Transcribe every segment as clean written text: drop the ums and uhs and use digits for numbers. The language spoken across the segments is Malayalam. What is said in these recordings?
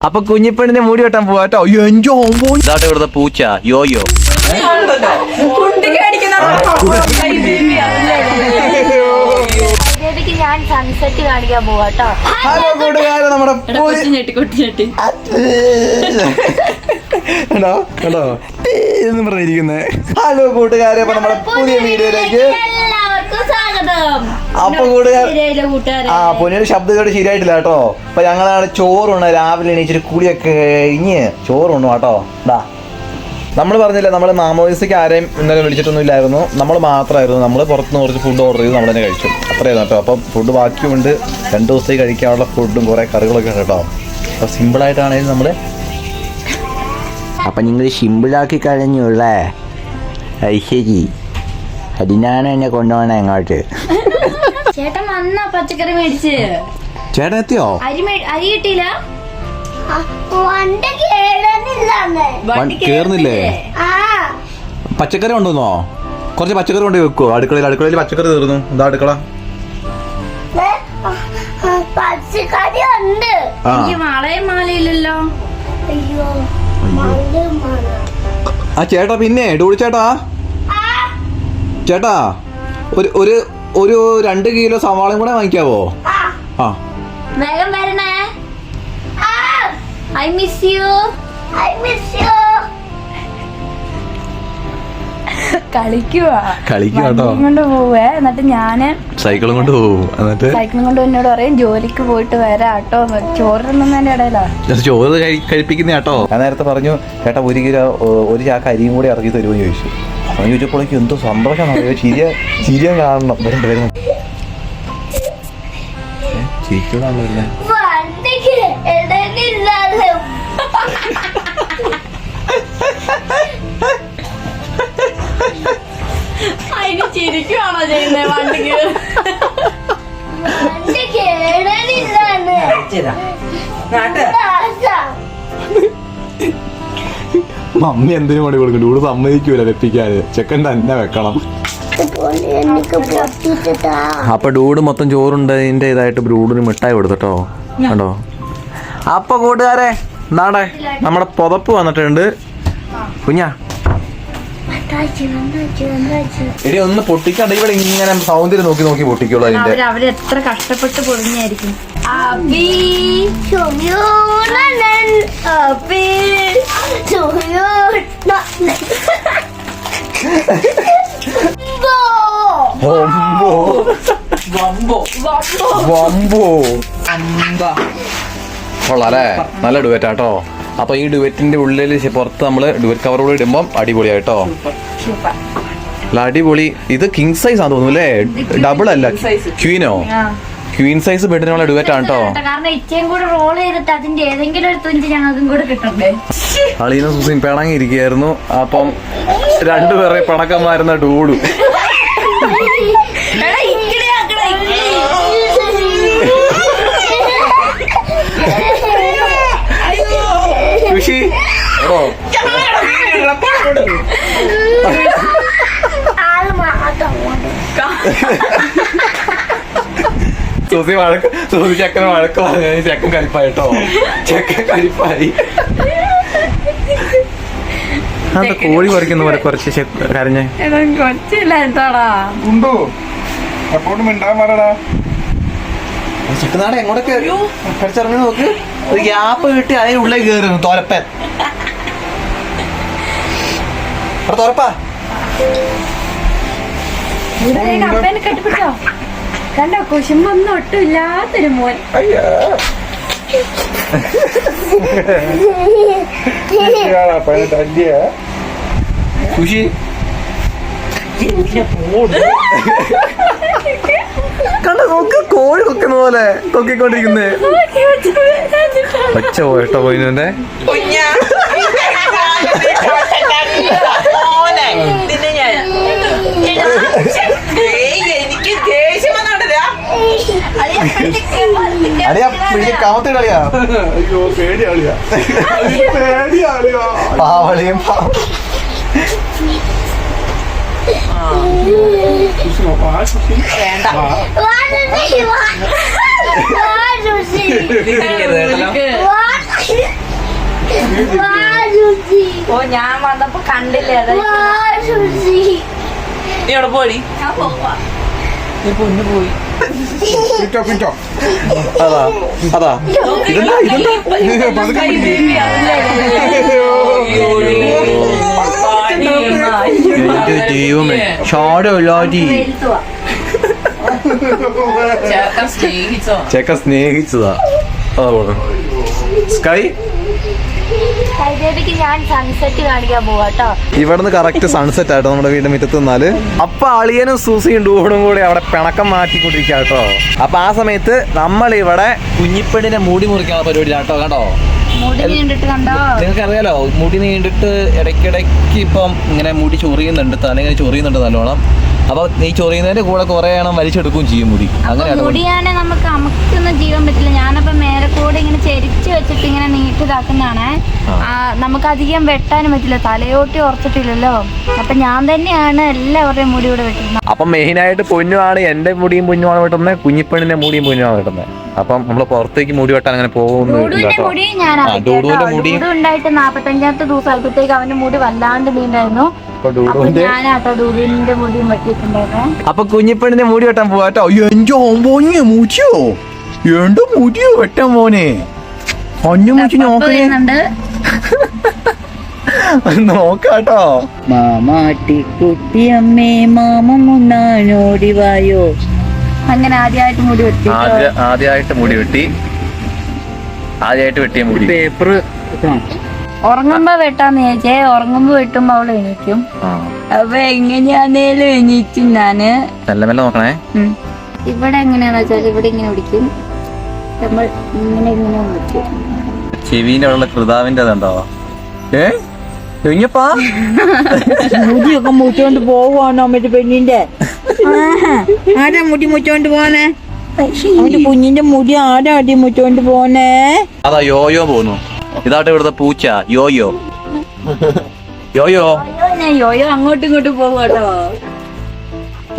അപ്പൊ കുഞ്ഞിപ്പെണ്ണിനെ മൂടി വെട്ടാൻ പോവാട്ടോ. ഇതാട്ടെ ഇവിടുത്തെ പൂച്ച യോയോ. ഞാൻ സൺസെറ്റ് കാണിക്കാൻ പോവാട്ടോ. ഹലോ കൂട്ടുകാരെ, നമ്മുടെ കേട്ടോ എന്ന് പറഞ്ഞിരിക്കുന്നേ. ഹലോ കൂട്ടുകാരെ, അപ്പൊ നമ്മുടെ പുതിയ വീഡിയോയിലേക്ക് എല്ലാവർക്കും സ്വാഗതം. അപ്പൊ കൂട്ടുകാരെ പൊന്നിയുടെ ശബ്ദം ഇതോടെ ശരിയായിട്ടില്ല കേട്ടോ. അപ്പൊ ഞങ്ങളാണ് ചോറുണ്ട്. രാവിലെ എണീച്ചിട്ട് കുളിയൊക്കെ കഴിഞ്ഞ് ചോറുണ്ടു കേട്ടോ. ഇതാ നമ്മൾ പറഞ്ഞില്ല, നമ്മൾ മാമോദിസയ്ക്ക് ആരെയും ഇന്നലെ വിളിച്ചിട്ടൊന്നും ഇല്ലായിരുന്നു. നമ്മൾ മാത്രമായിരുന്നു. നമ്മൾ പുറത്തുനിന്ന് കുറച്ച് ഫുഡ് ഓർഡർ ചെയ്ത് നമ്മൾ തന്നെ കഴിച്ചു. അത്രയായിരുന്നു കേട്ടോ. അപ്പം ഫുഡ് ബാക്കിയുണ്ട്. 2 ദിവസത്തേക്ക് കഴിക്കാനുള്ള ഫുഡും കുറേ കറികളൊക്കെ ഉണ്ട് കേട്ടോ. അപ്പോൾ സിമ്പിളായിട്ടാണെങ്കിലും നമ്മൾ അപ്പം നിങ്ങൾ സിമ്പിളാക്കി കഴിഞ്ഞുള്ളേ. ശരി, അതിനാണ് എന്നെ കൊണ്ടുപോകണേ എങ്ങോട്ട്. ചേട്ടൻ വന്നാ പച്ചക്കറി മേടിച്ച്. ചേട്ടൻ എത്തിയോ? അരി കിട്ടിയില്ല. കേറുന്നില്ലേ? പച്ചക്കറി കൊണ്ടുവന്നോ? കുറച്ച് പച്ചക്കറി കൊണ്ട് വെക്കുവോ? അടുക്കളയിൽ പച്ചക്കറി തീർന്നു. എന്താ അടുക്കള? പച്ചക്കറി ഉണ്ട്. എനിക്ക് മാളയും മാലയില്ലല്ലോ. അയ്യോ, ആ ചേട്ടാ, പിന്നെ ഡൂളി ചേട്ടാ, ഒരു 2 കിലോ സവാളയും കൂടെ വാങ്ങിക്കാവോ? ആ വേഗം വരണേ. I miss you. കളിക്കുവാട്ടോ. കൊണ്ട് പോവേ. എന്നിട്ട് ഞാന് സൈക്കിളും കൊണ്ട് പോകും. സൈക്കിളും കൊണ്ട് എന്നോട് പറയും ജോലിക്ക് പോയിട്ട് വരാട്ടോ. ചോറിനൊന്നും ഇടയില ചോറ് കഴിപ്പിക്കുന്ന കേട്ടോ. ഞാൻ നേരത്തെ പറഞ്ഞു ചേട്ടാ 1 കിലോ 1 ചാക്ക് അരിയും കൂടി ഇറക്കി തരുമെന്ന് ചോദിച്ചു. അവൻ ചോദിച്ചപ്പോഴേക്കും എന്തോ സന്തോഷം അറിയോ. ചിരിയാൻ കാണണം. വരുന്നു ചിരിക്കൂടാണല്ലോ. അതിന് ചിരിക്കുവാണോ ചെയ്യുന്നേ? വണ്ടിക്ക് മമ്മി എന്തിനു കൊണ്ട് കൊടുക്കും? ഇവിടെ സമ്മതിക്കൂല വെപ്പിക്കാന്. ചെക്കൻ തന്നെ വെക്കണം. അപ്പൊ ഡൂഡ് മൊത്തം ചോറുണ്ട്. ഇതിന്റെ ഇതായിട്ട് ഡൂഡിന് മിഠായി കൊടുത്തിട്ടോ. കണ്ടോ? അപ്പൊ കൂട്ടുകാരെ, നാടെ നമ്മുടെ പുതപ്പ് വന്നിട്ടുണ്ട്. കുഞ്ഞാ എടി ഒന്ന് പൊട്ടിക്കാണ്ട്. ഇവിടെ ഇങ്ങനെ സൗന്ദര്യം നോക്കി പൊട്ടിക്കുള്ളൂ. അതിന്റെ അവരെത്ര കഷ്ടപ്പെട്ട് പൊളിഞ്ഞായിരിക്കും. കൊള്ളാല്ലേ? നല്ല ഡുവറ്റാട്ടോ. അപ്പൊ ഈ ഡുവറ്റിന്റെ ഉള്ളിൽ പുറത്ത് നമ്മള് ഡുവറ്റ് കവർ കൂടി ഇടുമ്പം അടിപൊളിയായിട്ടോ. അടിപൊളി. ഇത് കിങ് സൈസ് ആണെന്ന് തോന്നുന്നു അല്ലേ? ഡബിൾ അല്ല, ക്വീനോ? ക്വീൻ സൈസ് ബെഡിനുള്ള ഡുവറ്റ് ആണ് കേട്ടോ. കാരണം ഇച്ചയും കൂടെ റോൾ ചെയ്തിട്ട് അതിന്റെ ഏതെങ്കിലും ഒരു തുഞ്ച് ഞങ്ങൾക്കും കൂടെ കിട്ടണ്ടേ. അളീന സുസിയും പിണങ്ങിയിരിക്കുകയായിരുന്നു. അപ്പം 2 പേരെ പിണക്കന്മാരുന്ന ഡൂഡു. ഖുഷി സൂസി ചെക്കന് വഴക്ക് പറഞ്ഞു. ചെക്കൻ കരിപ്പായിട്ടോ. ചെക്കൻ കരിപ്പായി. അത് കോഴി പറിക്കുന്ന പോലെ കുറച്ച് കരഞ്ഞേ. കൊച്ചില്ല എന്താടാ ഉണ്ടോ? എപ്പോഴും മിണ്ടാൻ പറയടാ. ചെക്കനാടെ എങ്ങോട്ടൊക്കെ കടിച്ചിറങ്ങി നോക്ക്. ഒരു ഗ്യാപ്പ് കിട്ടി അതിനുള്ളിൽ കയറുന്നു തോരപ്പൻ. തോരപ്പാ അപ്പനെ കെട്ടിപ്പിടിച്ചോ? കണ്ടോ, കുശുമ്പൊന്നും ഒട്ടും ഇല്ലാത്തൊരു മോൻ. ഖുഷി കണ്ട നോക്ക്, കോഴി കൊക്കുന്ന പോലെ കൊക്കിക്കൊണ്ടിരിക്കുന്നേ. ഒച്ച പോയിട്ടോ പോയിന്നെ. കാമത്തെ കളിയാ. അയ്യോ പേടിയാളിയാ. പേടിയാളിയാ. പാവളിയും വേണ്ട. ഓ ഞാൻ വന്നപ്പോ കണ്ടില്ലേ അതാ നീ അവിടെ പോയി ഞാൻ പോവാ. നീ പൊന്നു പോയി പിറ്റോ പിറ്റോ അതാ അതാ ഇതെന്താ ഇതെന്താ എന്റെ ദൈവമേ ഷാടല്ലാതി വെയിലത്തുവാ. സ്നേഹിച്ചോ ചെക്ക സ്നേഹിച്ചതാ. അതാ പറഞ്ഞു സ്കൈ. ഹൈദേവിക്ക് ഞാൻ സൺസെറ്റ് കാണിക്കാൻ പോവാട്ടോ. ഇവിടുന്ന് കറക്റ്റ് സൺസെറ്റ് ആട്ടോ നമ്മുടെ വീടിന്റെ മുറ്റത്ത് നിന്നാല്. അപ്പൊ അളിയനും സൂസിയും ഡൂണും കൂടി അവിടെ പിണക്കം മാറ്റിക്കൊണ്ടിരിക്കുക കേട്ടോ. അപ്പൊ ആ സമയത്ത് നമ്മൾ ഇവിടെ കുഞ്ഞിപ്പെണ്ണിനെ മൂടി മുറിക്കാനുള്ള പരിപാടി കേട്ടോ. കണ്ടോ മുടി നീണ്ടിട്ട് കണ്ടോ? നിങ്ങൾക്ക് അറിയാലോ മുടി നീണ്ടിട്ട് ഇടയ്ക്കിടയ്ക്ക് ഇപ്പം ഇങ്ങനെ മുടി ചൊറിയുന്നുണ്ട്, തല ഇങ്ങനെ ചൊറിയുന്നുണ്ട് നല്ലോണം. അപ്പൊ ഈ ചൊറിയുന്നതിന്റെ കൂടെ കുറെ എണ്ണം വലിച്ചെടുക്കുകയും ചെയ്യും മുടി. അങ്ങനെയാണ് മുടിയാണെ നമുക്ക് അമുക്കൊന്നും ചെയ്യാൻ പറ്റില്ല. ഞാനപ്പോ മേലെ കൂടെ ഇങ്ങനെ ചെരിച്ച് വെച്ചിട്ട് ഇങ്ങനെ നീട്ടിതാക്കുന്നതാണ്. നമുക്ക് അധികം വെട്ടാനും പറ്റില്ല, തലയോട്ടി ഉറച്ചിട്ടില്ലല്ലോ. അപ്പൊ ഞാൻ തന്നെയാണ് എല്ലാവരുടെയും മുടി ഇവിടെ വെട്ടുന്നത്. അപ്പം മെയിനായിട്ട് പൊന്നുമാണ് എന്റെ മുടിയും പൊന്നുമാണ് വെട്ടുന്നത്, കുഞ്ഞിപ്പെണ്ണിന്റെ മുടിയും പൊന്നുമാണ് വെട്ടുന്നത്. അപ്പം നമ്മള് പുറത്തേക്ക് മുടി വെട്ടാൻ അങ്ങനെ ഡൂഡുവിന്റെ മുടി ഞാൻ ഡൂഡുവിന്റെ മുടി ഡൂഡു ഉണ്ടായിട്ട് 45ാമത്തെ ദിവസം ആയപ്പോഴത്തേക്ക് അവന്റെ മുടി വല്ലാണ്ട് നീണ്ടായിരുന്നു. അപ്പൊ ഞാനാട്ടോ ഡൂഡുവിന്റെ മുടിയും വെട്ടിയിട്ടുണ്ടായിരുന്നു. അപ്പൊ കുഞ്ഞിപ്പെണ്ണിന്റെ മുടി വെട്ടാൻ പോവാട്ടോ. എന്റെ ഓമ്പോഞ്ഞ മുടിയോ, എന്റെ മുടിയോ വെട്ടാൻ പോനെ. ഒഞ്ഞു മുടി നോക്കണേ, നോക്കാട്ടോ. മാമാട്ടിക്കുട്ടിയമ്മേ മാമ മുന്നാനോടിവായോ. അങ്ങനെ ആദ്യമായിട്ട് മുടി വെട്ടി. ആദ്യമായിട്ട് മുടി വെട്ടി, ആദ്യമായിട്ട് വെട്ടിയ മുടി. പേപ്പർ ഉറങ്ങുമ്പോ വെട്ടാന്ന് ചോദിച്ചേ. ഉറങ്ങുമ്പോ വെട്ടുമ്പോ അവള് എണീക്കും. അപ്പൊ എങ്ങനെയാന്നേലും എണീക്കും ഞാന്. നല്ല മെല്ലെ നോക്കണേ. ഇവിടെ എങ്ങനെയാന്ന് വെച്ചാൽ ഇവിടെ ഇങ്ങനെ പിടിക്കും, നമ്മൾ ഇങ്ങനെ ഇങ്ങനെ പിടിക്കും. ചെവിന്റെ അവിടെയുള്ള കൃതാവിന്റെ അതുണ്ടോ? കുഞ്ഞപ്പാ മുടിയൊക്കെ മുച്ചോണ്ട് പോവാണോ മറ്റേ പെണ്ണിന്റെ? ആരാ മുടി മുച്ചോണ്ട് പോന്നെ? അവന്റെ കുഞ്ഞിന്റെ മുടി ആരാ അടി മുച്ചോണ്ട് പോന്നെ? അതാ യോയോ പോന്നു. ഇതാട്ടെ ഇവിടുത്തെ പൂച്ച യോയോ. യോയോ ഞാൻ യോയോ അങ്ങോട്ടും ഇങ്ങോട്ടും പോവാട്ടോ.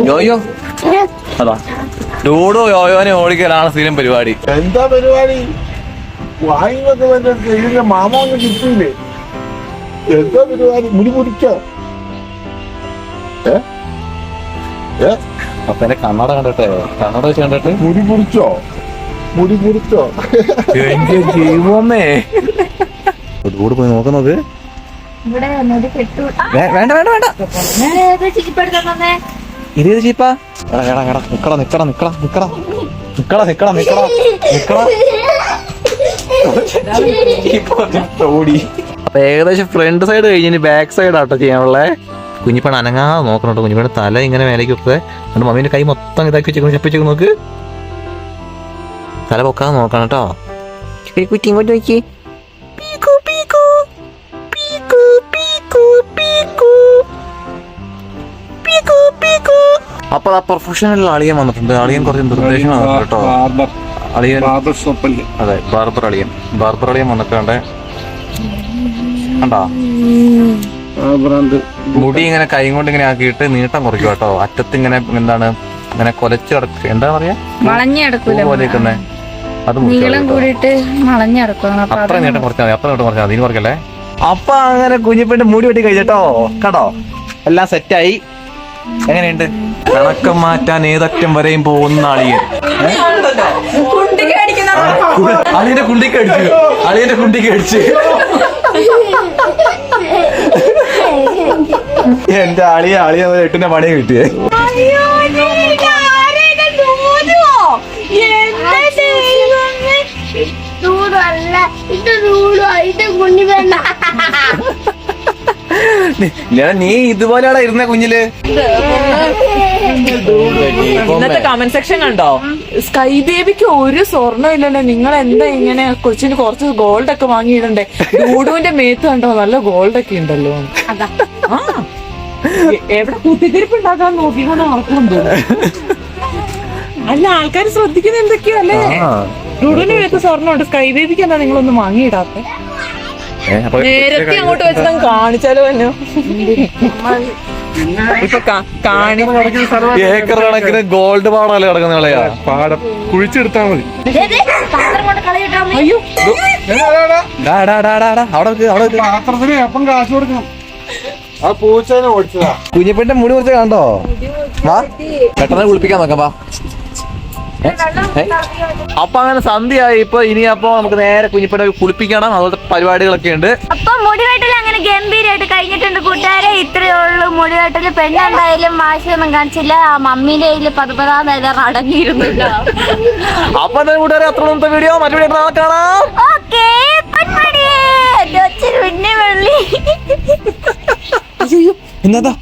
യോയോ അതാ ഡൂഡോ യോയോനെ ഓടിക്കലാണ് സ്ഥിരം പരിപാടി. എന്താ പരിപാടി? വാങ്ങിയൊക്കെ ഇതിന്റെ മാമ ഒന്ന് കിട്ടിയില്ലേ? എന്താ പരിപാടി? മുടി മുറിച്ചോ? അപ്പൊ എന്റെ കണ്ണട കണ്ടിട്ടെ, കണ്ണട വെച്ച് കണ്ടിട്ട് മുടി മുറിച്ചോ? മുടി മുറിച്ചോ? എന്റെ ജീവമേ. ഡൂഡ് പോയി നോക്കുന്നത്. ഇവിടെ മുടി കെട്ടു. വേണ്ട വേണ്ട വേണ്ട, ചീപ്പെടുത്തന്നെ. ഇത് ചീപ്പാ. എടാ എടാ നിക്കടാ നിക്കടാ നിക്കടാ നിക്കടാ നിക്കടാ നിക്കടാ നിക്കടാ നിക്കടാ. ഓടി. അപ്പൊ ഏകദേശം ഫ്രണ്ട് സൈഡ് കഴിഞ്ഞ് ബാക്ക് സൈഡ് ആട്ടോ ചെയ്യാനുള്ളേ. കുഞ്ഞിപ്പണ അനങ്ങാതെ നോക്കണോട്ടോ. കുഞ്ഞിപ്പണ തല ഇങ്ങനെ മേലേക്ക് വെക്കുക. എന്നിട്ട് മമ്മീന്റെ കൈ മൊത്തം ഇതാക്കി വെച്ചേക്കുന്നു, ചെപ്പിച്ചേക്ക് നോക്ക്. തല പൊക്കാതെ നോക്കണം കേട്ടോ. കുറ്റി ഇങ്ങോട്ട് നോക്കി. അപ്പൊ ആ പ്രൊഫഷണൽ അളിയൻ വന്നിട്ടുണ്ട്. അളിയൻ കുറച്ച് നിർദ്ദേശം വന്നിട്ടുണ്ട് കേട്ടോ. അളിയൻ അതെ, ബാർബർ അളിയൻ. ബാർബർ അളിയൻ വന്നിട്ടുണ്ട്. കണ്ടാ മുടി ഇങ്ങനെ കൈ കൊണ്ട് ഇങ്ങനെ ആക്കിയിട്ട് നീട്ടം കുറയ്ക്കും കേട്ടോ. അറ്റത്ത് ഇങ്ങനെ എന്താണ് ഇങ്ങനെ കൊലച്ച് കിടക്കുക, എന്താ പറയാ, വളഞ്ഞെടുക്കൂല പോലെ നിൽക്കുന്നേ. അത് നീളം കൂടിയിട്ട് വളഞ്ഞെടുക്കണം. അത്ര നീട്ടം കുറച്ചാൽ മതി, അത്ര നീട്ടം കുറച്ചാൽ മതി. ഇനി കുറക്കല്ലേ. അപ്പൊ അങ്ങനെ കുഞ്ഞിപ്പെണ്ണ് മുടി വെട്ടി കഴിച്ചോ. കണ്ടോ എല്ലാം സെറ്റായി. എങ്ങനെയുണ്ട്? കണക്കം മാറ്റാൻ ഏതറ്റം വരെയും പോകുന്ന അളിയൻ. അളിയന്റെ കുണ്ടിക്ക് അടിച്ചു, അളിയന്റെ കുണ്ടിക്ക് അടിച്ചു. എന്റെ അളിയ അളിയ എട്ടിന്റെ പണി കിട്ടിയേ. നീ ഇതുപോലെയാണോ ഇരുന്ന കുഞ്ഞില്? ഇന്നത്തെ കമന്റ് സെക്ഷൻ കണ്ടോ? സ്കൈ ബേബിക്ക് ഒരു സ്വർണ്ണം ഇല്ലല്ലോ, നിങ്ങൾ എന്താ ഇങ്ങനെ കൊച്ചിന് കുറച്ച് ഗോൾഡ് ഒക്കെ വാങ്ങിയിടണ്ടേ? ഡൂഡുവിന്റെ മേത്ത് കണ്ടോ നല്ല ഗോൾഡ് ഒക്കെ ഉണ്ടല്ലോ. ആ എവിടെ കുത്തിത്തിരിപ്പ് ഉണ്ടാക്കാൻ നോക്കിക്കൊണ്ട് നടക്കുന്നുണ്ടോ? അല്ല ആൾക്കാർ ശ്രദ്ധിക്കുന്ന എന്തൊക്കെയോ അല്ലേ? ഡൂഡുവിന്റെ മേത്ത് സ്വർണ്ണമുണ്ട്, സ്കൈ ബേബിക്ക് എന്താ നിങ്ങളൊന്നും വാങ്ങിയിടാത്തെ? നേരത്തെ അങ്ങോട്ട് വെച്ച് കാണിച്ചാലോ എന്നോ. ഇപ്പൊ ഏക്കർ കണക്കിന് ഗോൾഡ് പാടല്ലേ കിടക്കുന്ന കളയാ. പാടം കുഴിച്ചെടുത്താ മതി. പാത്രം കൊണ്ട് കളയട്ടോ അമ്മേ. അയ്യോ അവിടെ വെക്ക്. പാത്രത്തിന് എപ്പം കാശ് കൊടുക്കണം. ആ പൂച്ചേനെ ഓടിച്ചതാ. കുഞ്ഞിപ്പെണ്ണിന്റെ മുടി കുറച്ച് കണ്ടോ? വാ പെട്ടെന്ന് കുളിപ്പിക്കാൻ നോക്കാം വാ. അപ്പൊ അങ്ങനെ സന്ധ്യയായി. ഇപ്പൊ ഇനി അപ്പൊ നമുക്ക് നേരെ കുഞ്ഞിപ്പെണ്ണെ കുളിപ്പിക്കണം. അതുപോലത്തെ പരിപാടികളൊക്കെ ഉണ്ട്. അപ്പൊ മുടിവെട്ടൽ അങ്ങനെ ഗംഭീരമായിട്ട് കഴിഞ്ഞിട്ടുണ്ട് കൂട്ടുകാരെ. ഇത്രയേ ഉള്ളൂ മുടിവെട്ടല്. പെണ്ണെന്തായാലും വാശിയൊന്നും കാണിച്ചില്ല. ആ മമ്മീന്റെ കയ്യില് 14 അടങ്ങിയിരുന്നില്ല. അപ്പൊ എന്താ കൂട്ടുകാരെ, അത്ര വീഡിയോ മറ്റു വീഡിയോ കാണാം. ഓക്കേ പിന്നെ വെള്ളി എന്നാ